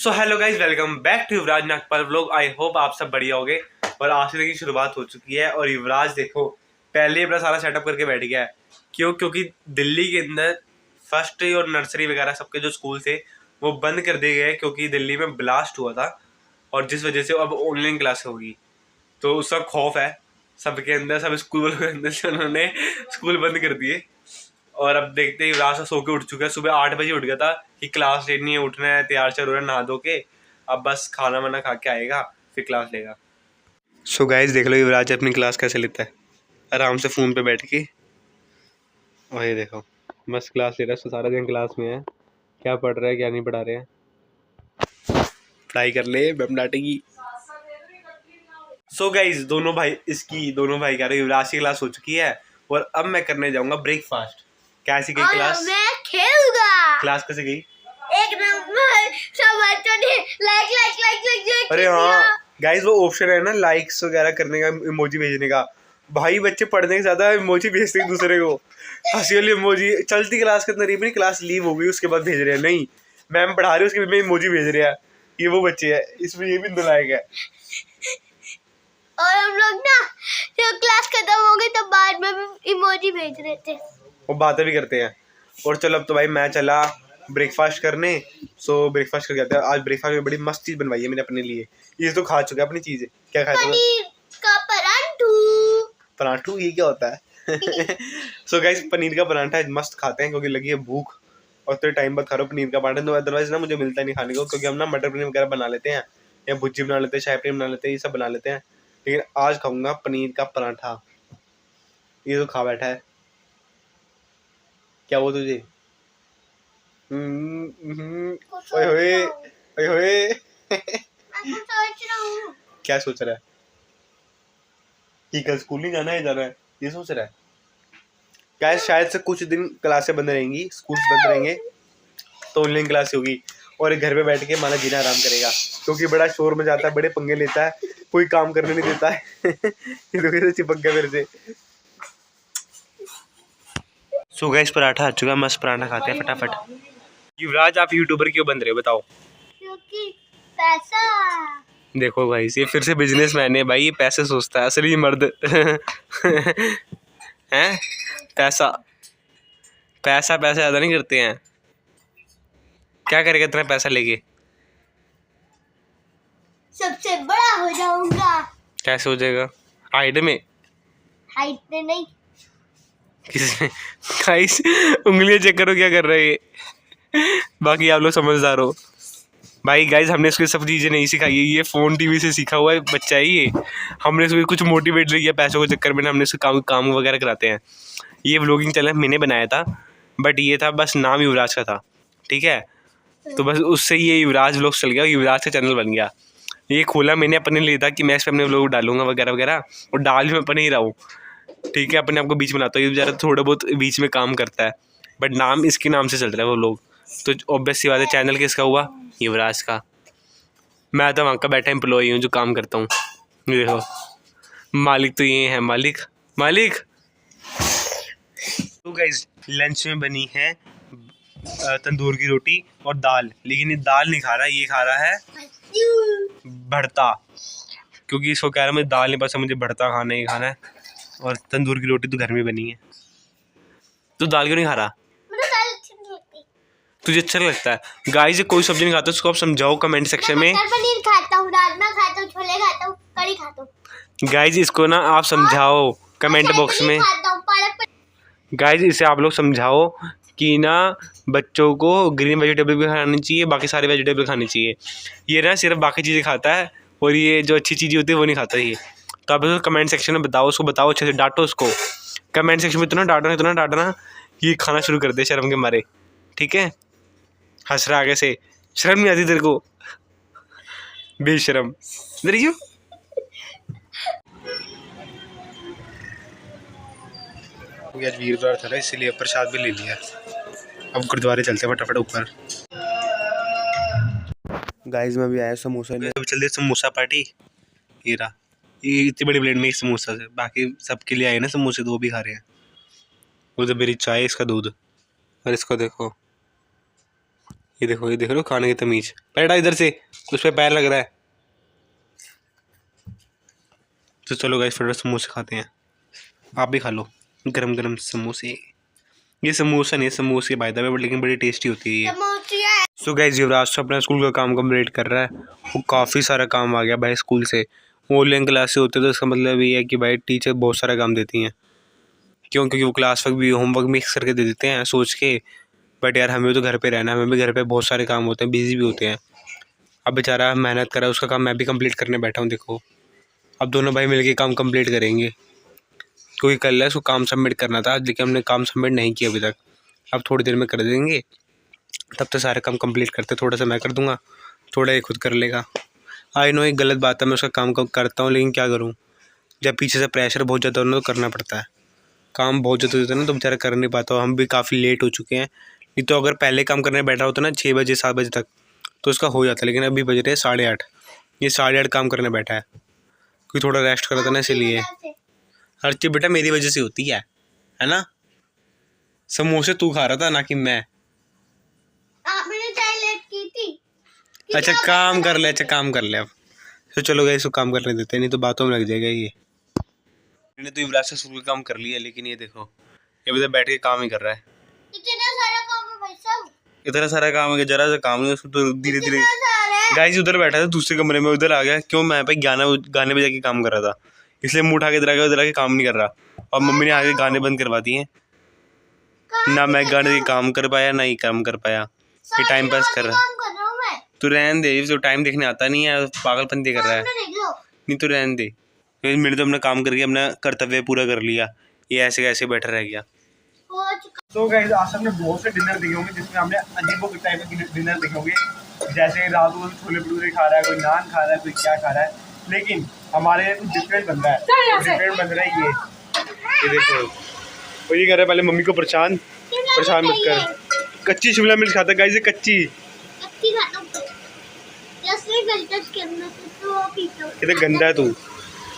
So hello guys, welcome back to Yuvraj Nagpal vlog. I hope आप सब बढ़िया होंगे। और आज से की शुरुआत हो चुकी है और युवराज देखो पहले ही अपना सारा सेटअप करके बैठ गया है। क्योंकि दिल्ली के अंदर फर्स्ट और नर्सरी वगैरह सबके जो स्कूल थे वो बंद कर दिए गए क्योंकि दिल्ली में ब्लास्ट हुआ था और जिस वजह से अब ऑनलाइन क्लास होगी। तो उसका खौफ है सबके अंदर, सब स्कूल वालों के अंदर से उन्होंने स्कूल बंद कर दिए। और अब देखते ही युवराज सो के उठ चुका है। सुबह 8 बजे उठ गया था कि क्लास लेनी है, उठना है, तैयार चल रहा है नहा धो के। अब बस खाना वाना खा के आएगा फिर क्लास लेगा। सो गाइस देख लो युवराज अपनी क्लास कैसे लेता है, आराम से फ़ोन पे बैठ के। और ये देखो मस्त क्लास ले रहा है, सारा दिन क्लास में है। क्या पढ़ रहा है क्या नहीं पढ़ा रहे हैं, पढ़ाई कर ले मैम डांटेगी। सो गाइस दोनों भाई कह रहे युवराज की क्लास हो चुकी है और अब मैं करने जाऊंगा ब्रेकफास्ट। कैसी गई क्लास? मैं खेलूंगा। क्लास कैसे गई? एक नंबर। सब बच्चों ने लाइक अरे हाँ गाइस, वो ऑप्शन है ना लाइक्स वगैरह करने का, इमोजी भेजने का। भाई बच्चे पढ़ने के ज्यादा इमोजी भेजते हैं दूसरे को, हंसी वाली इमोजी। चलती क्लास के अंदर ही क्लास लीव हो गई उसके बाद भेज रहे हैं, नहीं मैम पढ़ा रही है उसके में इमोजी भेज रहे हैं। ये वो बच्चे हैं, इसमें ये भी नालायक है। और हम लोग ना जब क्लास खत्म हो गई तो बाद में भी इमोजी भेज रहे थे, वो बातें भी करते हैं। और चलो अब तो भाई मैं चला ब्रेकफास्ट करने। सो ब्रेकफास्ट कर जाते हैं। आज ब्रेकफास्ट में बड़ी मस्त चीज़ बनवाई है मैंने अपने लिए। ये तो खा चुका है अपनी चीज़। क्या खाया था? पनीर का पराठू। पराठू ये क्या होता है? सो गाइस पनीर का पराठा मस्त खाते हैं क्योंकि लगी है भूख और तो टाइम बाद खा रहा हूँ पनीर का पराठा। तो अदरवाइज ना मुझे मिलता नहीं खाने को, क्योंकि हम ना मटर पनीर वगैरह बना लेते हैं या भुर्जी बना लेते हैं, शाही पनीर बना लेते हैं, ये सब बना लेते हैं। लेकिन आज खाऊंगा पनीर का पराठा। ये तो खा बैठा है। क्या वो तुझे? ओए होए ओए होए। क्या सोच रहा है कि कल स्कूल नहीं जाना है, जाना है, ये सोच रहा है? क्या शायद से कुछ दिन क्लासें बंद रहेंगी, स्कूल बंद रहेंगे तो ऑनलाइन क्लास होगी और घर पे बैठ के माना जीना आराम करेगा, क्योंकि बड़ा शोर मचाता है, बड़े पंगे लेता है, कोई काम करने नहीं देता है। ये तो कैसे चिपक गया मेरे से। सो गाइस पराठा आ चुका, मस्त पराठा खाते हैं फटाफट। युवराज आप यूट्यूबर क्यों बन रहे हो बताओ? क्योंकि पैसा। देखो भाई ये फिर से बिजनेसमैन है भाई, ये पैसे सोचता है, असली मर्द। हैं? पैसा पैसा पैसा ज़्यादा नहीं करते हैं। क्या करेगा इतना पैसा लेके? सबसे बड़ा हो जाऊंगा। कैसे हो जाएगा? हाइट में? हाइट में नहीं। किसने? गाइस उंगलियां चेक करो क्या कर रहे हैं। बाकी आप लोग समझदार हो भाई। गाइस हमने इसको सब चीज़ें नहीं सिखाई है, ये फ़ोन टीवी से सीखा हुआ है बच्चा है ये। हमने इसको कुछ मोटिवेट नहीं किया पैसों के चक्कर में, हमने इसको काम वगैरह कराते हैं। ये व्लॉगिंग चैनल मैंने बनाया था, बट ये था बस नाम युवराज का था, ठीक है। तो बस उससे ये युवराज व्लॉग्स चल गया, युवराज का चैनल बन गया। ये खोला मैंने अपने लिए था कि मैं इस पर अपने व्लॉग डालूंगा वगैरह वगैरह, और डाल भी मैं अपने ही रहा हूँ, ठीक है। अपने आप को बीच में बनाता हूँ, ये बेचारा थोड़ा बहुत बीच में काम करता है, बट नाम इसके नाम से चल रहा है वो लोग। तो ऑब्वियस सी बात है चैनल किसका हुआ? युवराज का। मैं तो वहाँ का बैठा एम्प्लॉई हूँ जो काम करता हूँ। ये देखो मालिक तो ये है, मालिक मालिक। तो गाइस लंच में बनी है तंदूर की रोटी और दाल, लेकिन ये दाल नहीं खा रहा, ये खा रहा है भरता, क्योंकि इसको कह रहा है मुझे दाल नहीं पसंद, मुझे भरता खाना ही खाना है। और तंदूर की रोटी तो घर में बनी है। तो दाल क्यों नहीं खा रहा? तुझे अच्छा लगता है? गाइस कोई सब्जी नहीं खाता उसको आप समझाओ कमेंट सेक्शन में। पनीर खाता हूँ, राजमा खाता हूँ, छोले खाता हूँ, कड़ी खाता हूँ। गाइस इसको ना आप समझाओ कमेंट बॉक्स में। गाइस इसे आप लोग समझाओ कि ना बच्चों को ग्रीन वेजिटेबल भी खानी चाहिए, बाकी सारे वेजिटेबल खानी चाहिए। ये ना सिर्फ बाकी चीज़ें खाता है और ये जो अच्छी चीज़ें होती है वो नहीं खाता ये। तो आप उसको कमेंट सेक्शन में बताओ, उसको बताओ अच्छे से, डांटो उसको कमेंट सेक्शन में, इतना डांटना ये खाना शुरू कर दे शर्म के मारे, ठीक है। हंस रहा आगे से, शर्म नहीं आती तेरे को? बेशर्म। इधर क्यों? आज वीरवार था ना इसलिए प्रसाद भी ले लिया। अब गुरुद्वारे चलते हैं फटाफट ऊपर। गाइस मैं भी आया समोसा ने, अभी चलते समोसा पार्टी। ये रहा, ये इतनी बड़ी प्लेट में एक समोसा है, बाकी सबके लिए आए ना समोसे तो वो भी खा रहे हैं। वो तो मेरी चाय, इसका दूध, और इसको देखो ये देखो खाने की तमीज। बैठा इधर से, उस पर पैर लग रहा है। तो चलो गाइस फटाफट समोसे खाते हैं। आप भी खा लो गरम गरम समोसे। ये समोसा नहीं है, समोसे बाय द वे, लेकिन बड़ी टेस्टी होती है। सो गाइस युवराज तो अपना स्कूल का काम कंप्लीट कर रहा है। वो काफ़ी सारा काम आ गया भाई स्कूल से। ऑनलाइन क्लासेस होते तो इसका मतलब ये है कि भाई टीचर बहुत सारा काम देती हैं। क्यों? क्योंकि वो क्लास वर्क भी होमवर्क मिक्स करके दे देते हैं सोच के। बट यार हमें तो घर पे रहना है, हमें भी घर पे बहुत सारे काम होते हैं, बिजी भी होते हैं। अब बेचारा मेहनत कर रहा है, उसका काम मैं भी कंप्लीट करने बैठा हूँ। देखो अब दोनों भाई मिलके काम कंप्लीट करेंगे। क्योंकि कल है उसको काम सबमिट करना था, लेकिन हमने काम सबमिट नहीं किया अभी तक। अब थोड़ी देर में कर देंगे, तब तक सारे काम कंप्लीट करते। थोड़ा सा मैं कर दूंगा, थोड़ा ये खुद कर लेगा। आई नो एक गलत बात है, मैं उसका काम करता हूँ, लेकिन क्या करूँ, जब पीछे से प्रेशर बहुत ज़्यादा हो ना तो करना पड़ता है। काम बहुत ज़्यादा होता है ना तो बेचारा कर नहीं पाता। हम भी काफ़ी लेट हो चुके हैं। नहीं तो अगर पहले काम करने बैठा होता ना 6 बजे 7 बजे तक तो उसका हो जाता, लेकिन अभी बज रहे हैं 8:30। ये 8:30 काम करने बैठा है, क्योंकि थोड़ा रेस्ट कर रहा था ना इसीलिए। हर चीज़ बेटा मेरी वजह से होती है ना। समोसे तू खा रहा था ना कि मैं। आपने चाय लेट की थी। अच्छा काम कर ले, अच्छा काम कर ले अब। तो चलो गए इसको काम करने देते हैं, नहीं तो बातों में लग जाएगा ये। मैंने तो युवराज से स्कूल काम कर लिया, लेकिन ये देखो ये उधर बैठ के काम ही कर रहा है। इतना सारा काम है भाई साहब। इतना सारा काम है, जरा सा काम नहीं उसको तो धीरे धीरे। गाइस उधर बैठा था दूसरे कमरे में, उधर आ गया। क्यों? मैं पे गाने बजा के काम कर रहा था, इसलिए मुंह उठा के इधर आ गया। उधर आके काम नहीं कर रहा, और मम्मी ने आके गाने बंद करवा दिए ना। मैं गाने काम कर पाया ना ही काम कर पाया, ये टाइम पास कर रहा। तो रहने दे, तो टाइम देखने आता नहीं है, पागलपंती कर रहा है। नहीं तो रहने दे, मैंने तो अपना काम करके अपना कर्तव्य पूरा कर लिया। ये ऐसे कैसे बैठा रह गया। तो गाइस आज हमने बहुत से डिनर देखे होंगे, जिसमें हमने अजीब टाइप के डिनर देखे होंगे। जैसे रात को छोले भटूरे खा रहा है, कोई नान खा रहा है, कोई क्या खा रहा है। लेकिन हमारे यहाँ कुछ डिफरेंट बन रहा है। डिफरेंट बन रहा है ये देखो। और ये कर रहा है पहले मम्मी को परेशान मत कर। कच्ची शिमला मिर्च खाता गाइस, ये कच्ची कितना गंदा है तू।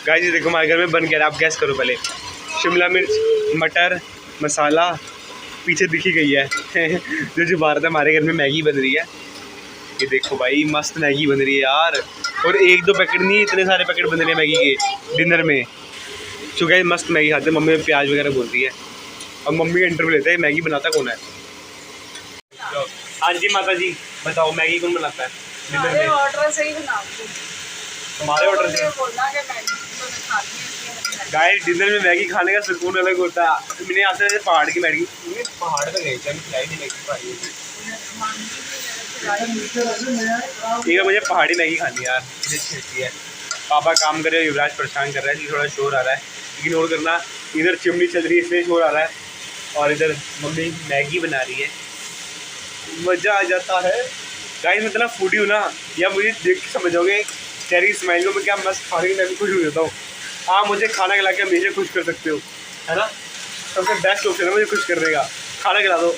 गाइस ये देखो हमारे घर में बन गया, आप गैस करो पहले। शिमला मिर्च, मटर, मसाला, पीछे दिखी गई है जो भारत है। हमारे घर में मैगी बन रही है, ये देखो भाई मस्त मैगी बन रही है यार। और 1-2 पैकेट नहीं, इतने सारे पैकेट बन रहे हैं मैगी के डिनर में। तो गाइस मस्त मैगी खाते हैं, मम्मी प्याज वगैरह बोलती है। और मम्मी का इंटरव्यू लेते हैं, मैगी बनाता कौन है। हाँ जी माता जी बताओ, मैगी कौन बनाता है डिनर में? ऑर्डर से ही बनाऊंगी, तुम्हारे ऑर्डर से बोलना कि मैगी तो मैं खाती हूँ। गाइस डिनर में मैगी खाने का सुकून अलग होता है। मैंने यहाँ से पहाड़ की मैगी, पहाड़ पे गए थे हम, खिलाई थी मैगी पहाड़ी। एक मुझे पहाड़ी मैगी खानी है यार, अच्छी है। पापा काम कर रहे हैं, युवराज परेशान कर रहा है, थोड़ा शोर आ रहा है, इग्नोर करना। इधर चिमनी चल रही है इसलिए शोर आ रहा है, और इधर मम्मी मैगी बना रही है, मज़ा आ जाता है। गाइस मैं इतना फूडी हूँ ना, या मुझे देख के समझोगे चेहरे की स्माइल को, मैं क्या मस्त खाने की मैं भी खुश हो जाता हूँ। आप मुझे खाना खिला के हमेशा खुश कर सकते हो, है ना। सबसे बेस्ट ऑप्शन है मुझे खुश करने का, खाना खिला दो,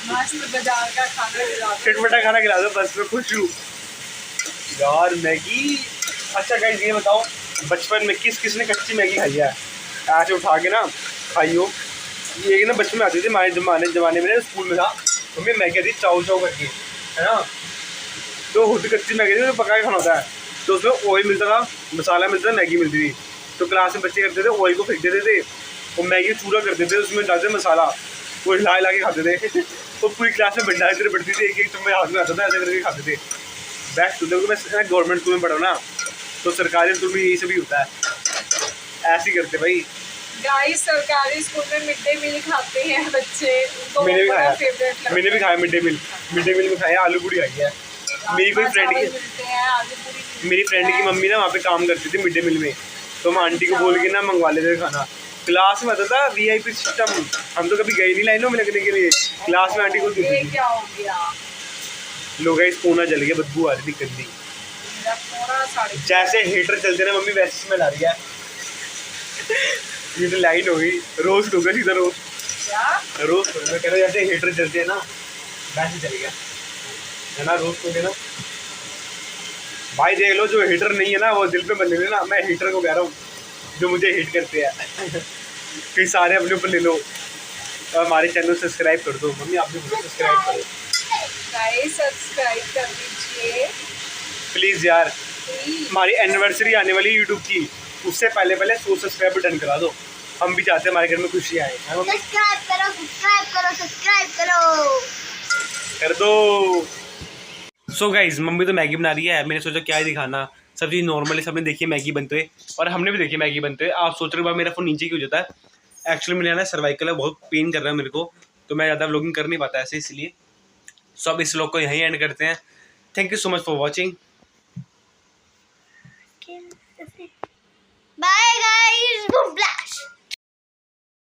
बाजार का खाना खिला दो, चटपटा खाना खिला दो, बस मैं खुश हूँ यार। मैगी। अच्छा गाइस ये बताओ, बचपन में किस ने कच्ची मैगी खाई है? ऐसे उठा के ना खाइयो। ये ना बचपन में आती थी हमारे जमाने में, स्कूल में था, मम्मी मैगी आती चाव करके, है ना। तो खुद कच्ची मैगी थी, तो पका के खाना होता है। तो उसमें ऑयल मिलता था, मसाला मिलता था, मैगी मिलती थी। तो क्लास में बच्चे करते थे, ऑयल को फेंक देते थे, वो मैगी चूरा कर देते थे, उसमें डालते मसाला, वो हिला के खाते थे तो पूरी क्लास में भंडारी तरह बढ़ती थी, एक चम्मच हाथ में आता था, ऐसे करके खाते थे। बेस्ट होता है। मैं गवर्नमेंट स्कूल में पढ़ा ना, तो सरकारी स्कूल में यही सभी होता है, ऐसे ही करते भाई। गाइस सरकारी स्कूल में मिड डे मील खाते हैं बच्चे, उनको मैंने भी बड़ा खाया, फेवरेट लगता है। मैंने भी खाया मिड डे मील में खाया, आलू पूरी खाई है। मेरी कोई फ्रेंड की, मेरी फ्रेंड की मम्मी ना वहाँ पे काम करती थी मिड डे मील में, तो हम आंटी को बोल के ना मंगवा लेते थे खाना। क्लास में आता था VIP सिस्टम, हम तो कभी गए नहीं लाइनों में लगने के लिए, क्लास में आंटी को ये क्या हो गया? लोग कोना जल गया, बदबू आ रही थी गंदी। जैसे हीटर चलते ना मम्मी वैसे स्मेल आ रही है ये तो लाइन हो गई, रोस्ट होगा सीधा रोस्ट मैं कह रहा जैसे हीटर चलते हैं ना वैसे चल गया, है ना, रोस्ट हो गया ना भाई। देख लो जो हीटर नहीं है ना वो दिल पे बने ना, मैं हीटर को कह रहा हूँ जो मुझे हीट करते हैं कई सारे अपने ऊपर ले लो। और हमारे चैनल सब्सक्राइब कर दो मम्मी, आप भी सब्सक्राइब करो। गाइस सब्सक्राइब कर दीजिए प्लीज यार, प्लीज। हमारी एनिवर्सरी आने वाली है यूट्यूब की, उससे पहले 100 सब्सक्राइबर डन करा दो। हम भी चाहते हैं हमारे घर में खुशी आए। हाँ मम्मी? सब्सक्राइब करो, सब्सक्राइब करो, सब्सक्राइब करो। कर दो। सो गाइज, मम्मी तो मैगी बना रही है। मैंने सोचा क्या ही दिखाना, सब चीज़ नॉर्मल है, सबने देखी है मैगी बनते हुए और हमने भी देखी मैगी बनते हुए। आप सोच रहे हो मेरा फ़ोन नीचे क्यों जाता है? एक्चुअली मेरा ना सर्वाइकल है, बहुत पेन कर रहा है मेरे को, तो मैं ज़्यादा व्लॉगिंग कर नहीं पाता ऐसे, इसलिए। सो अब इस व्लॉग को यहीं एंड करते हैं। Thank you so much for watching. Bye guys, boom flash.